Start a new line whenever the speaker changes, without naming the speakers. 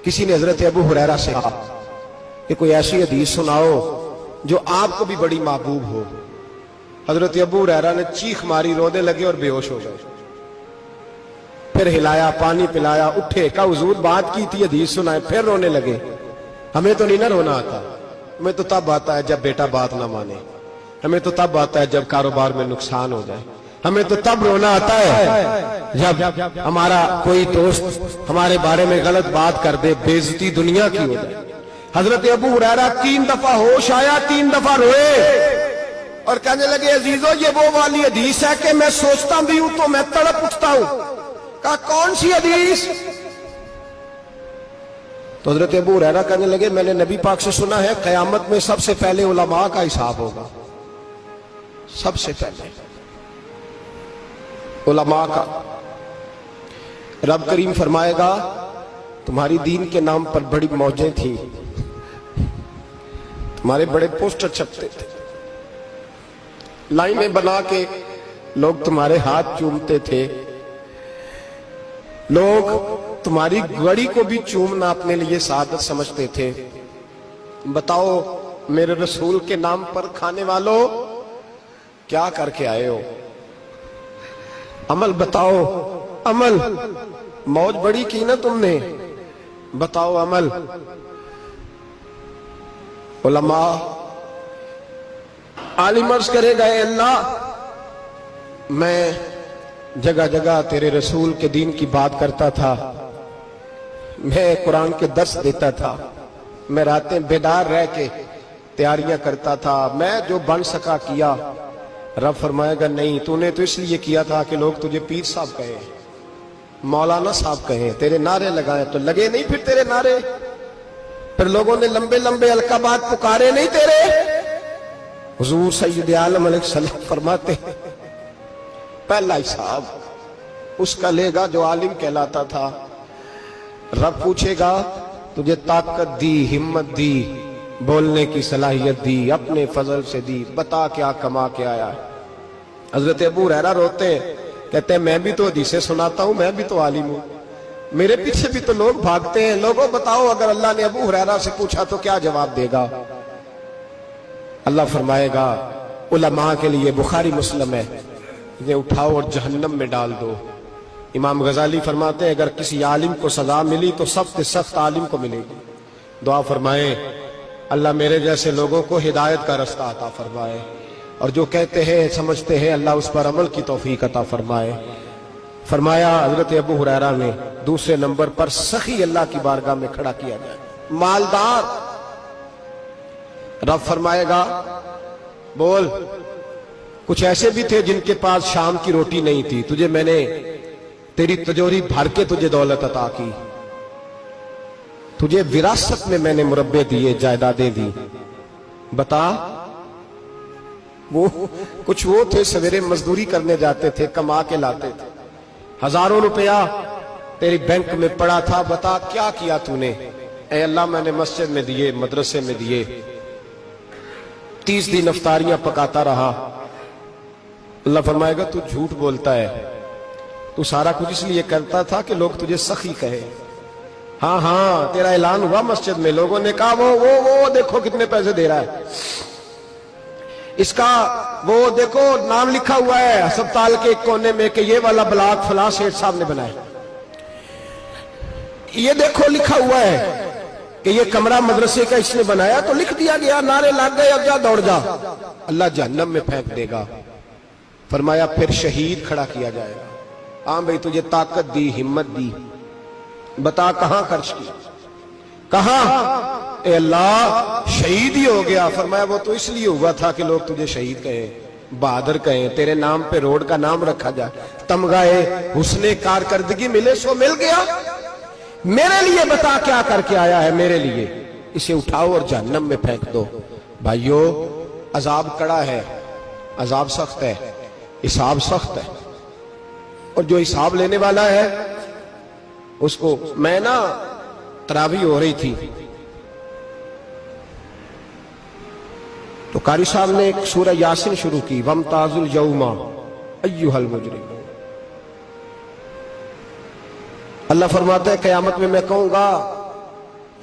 کسی نے حضرت ابو ہریرہ سے کہا کہ کوئی ایسی حدیث سناؤ جو آپ کو بھی بڑی محبوب ہو۔ حضرت ابو ہریرہ نے چیخ ماری، رونے لگے اور بے ہوش ہو گئے۔ پھر ہلایا، پانی پلایا، اٹھے، کہا حضور بات کی تھی، حدیث سنائے، پھر رونے لگے۔ ہمیں تو نہیں نہ رونا آتا، ہمیں تو تب آتا ہے جب بیٹا بات نہ مانے، ہمیں تو تب آتا ہے جب کاروبار میں نقصان ہو جائے، ہمیں تو تب رونا آتا ہے جب ہمارا کوئی دوست ہمارے بارے میں غلط بات کر دے، بے عزتی دنیا کی ہو جائے۔ حضرت ابو ہریرہ 3 دفعہ ہوش آیا، 3 دفعہ روئے اور کہنے لگے عزیزو یہ وہ والی حدیث ہے کہ میں سوچتا بھی ہوں تو میں تڑپ اٹھتا ہوں۔ کہا کون سی حدیث؟ تو حضرت ابو ہریرہ کہنے لگے میں نے نبی پاک سے سنا ہے قیامت میں سب سے پہلے علماء کا حساب ہوگا، سب سے پہلے علماء کا۔ رب کریم فرمائے گا تمہاری دین کے نام پر بڑی موجیں تھیں، تمہارے بڑے پوسٹر چھپتے تھے، لائنیں بنا کے لوگ تمہارے ہاتھ چومتے تھے، لوگ تمہاری گڑی کو بھی چومنا اپنے لیے سعادت سمجھتے تھے۔ بتاؤ میرے رسول کے نام پر کھانے والوں کیا کر کے آئے ہو؟ عمل بتاؤ، عمل۔ موج بڑی کی نا تم نے، بتاؤ عمل۔ علماء عالم عرض کرے گا اے اللہ میں جگہ جگہ تیرے رسول کے دین کی بات کرتا تھا، میں قرآن کے درس دیتا تھا، میں راتیں بیدار رہ کے تیاریاں کرتا تھا، میں جو بن سکا کیا۔ رب فرمائے گا نہیں، تو نے تو اس لیے کیا تھا کہ لوگ تجھے پیر صاحب کہیں، مولانا صاحب کہیں، تیرے نعرے لگائیں، تو لگے نہیں پھر تیرے نعرے؟ پھر لوگوں نے لمبے لمبے القابات پکارے نہیں تیرے؟ حضور سید عالم علیہ السلام فرماتے ہیں پہلا حساب اس کا لے گا جو عالم کہلاتا تھا۔ رب پوچھے گا تجھے طاقت دی، ہمت دی، بولنے کی صلاحیت دی، اپنے فضل سے دی، بتا کیا کما کے آیا ہے۔ حضرت ابو ہریرہ روتے ہیں، کہتے ہیں میں بھی تو حدیثیں سناتا ہوں، میں بھی تو عالم ہوں، میرے پیچھے بھی تو لوگ بھاگتے ہیں۔ لوگوں بتاؤ اگر اللہ نے ابو ہریرہ سے پوچھا تو کیا جواب دے گا؟ اللہ فرمائے گا علماء کے لیے بخاری مسلم ہے، انہیں اٹھاؤ اور جہنم میں ڈال دو۔ امام غزالی فرماتے ہیں اگر کسی عالم کو سزا ملی تو سخت سخت عالم کو ملے گی۔ دعا فرمائے اللہ میرے جیسے لوگوں کو ہدایت کا رستہ عطا فرمائے، اور جو کہتے ہیں سمجھتے ہیں اللہ اس پر عمل کی توفیق عطا فرمائے۔ فرمایا حضرت ابو ہریرہ نے دوسرے نمبر پر سخی اللہ کی بارگاہ میں کھڑا کیا جائے، مالدار۔ رب فرمائے گا بول، کچھ ایسے بھی تھے جن کے پاس شام کی روٹی نہیں تھی، تجھے میں نے تیری تجوری بھر کے تجھے دولت عطا کی، تجھے وراثت میں نے مربے دیے، جائیدادیں دی، بتا۔ وہ کچھ وہ تھے سویرے مزدوری کرنے جاتے تھے، کما کے لاتے تھے، ہزاروں روپیہ تیری بینک میں پڑا تھا، بتا کیا کیا تو نے؟ اے اللہ میں نے مسجد میں دیے، مدرسے میں دیے، 30 دن افطاریاں پکاتا رہا۔ اللہ فرمائے گا تو جھوٹ بولتا ہے، تو سارا کچھ اس لیے کرتا تھا کہ لوگ تجھے سخی کہے۔ ہاں ہاں تیرا اعلان ہوا مسجد میں، لوگوں نے کہا وہ دیکھو کتنے پیسے دے رہا ہے، اس کا وہ دیکھو نام لکھا ہوا ہے ہسپتال کے ایک کونے میں کہ یہ والا بلاک فلاں سیٹھ صاحب نے بنایا، یہ دیکھو لکھا ہوا ہے کہ یہ کمرہ مدرسے کا اس نے بنایا، تو لکھ دیا گیا، نعرے لگ گئے، اب جا دوڑ جا۔ اللہ جہنم میں پھینک دے گا۔ فرمایا پھر شہید کھڑا کیا جائے گا۔ ہاں بھئی تجھے طاقت دی، ہمت دی، بتا کہاں خرچ کی، کہاں؟ اے اللہ شہید ہی ہو گیا۔ فرمایا وہ تو اس لیے ہوا تھا کہ لوگ تجھے شہید کہیں، بہادر کہیں، تیرے نام پہ روڈ کا نام رکھا جائے، تمغہ حسن کارکردگی ملے سو مل گیا۔ میرے لیے بتا کیا کر کے آیا ہے میرے لیے، اسے اٹھاؤ اور جہنم میں پھینک دو۔ بھائیو عذاب کڑا ہے، عذاب سخت ہے، حساب سخت ہے، اور جو حساب لینے والا ہے اس کو میں نا تراویح ہو رہی تھی تو قاری صاحب نے ایک سورہ یاسین شروع کی، وَامْتَازُوا الْيَوْمَ أَيُّهَا الْمُجْرِمُونَ۔ اللہ فرماتا ہے قیامت میں کہوں گا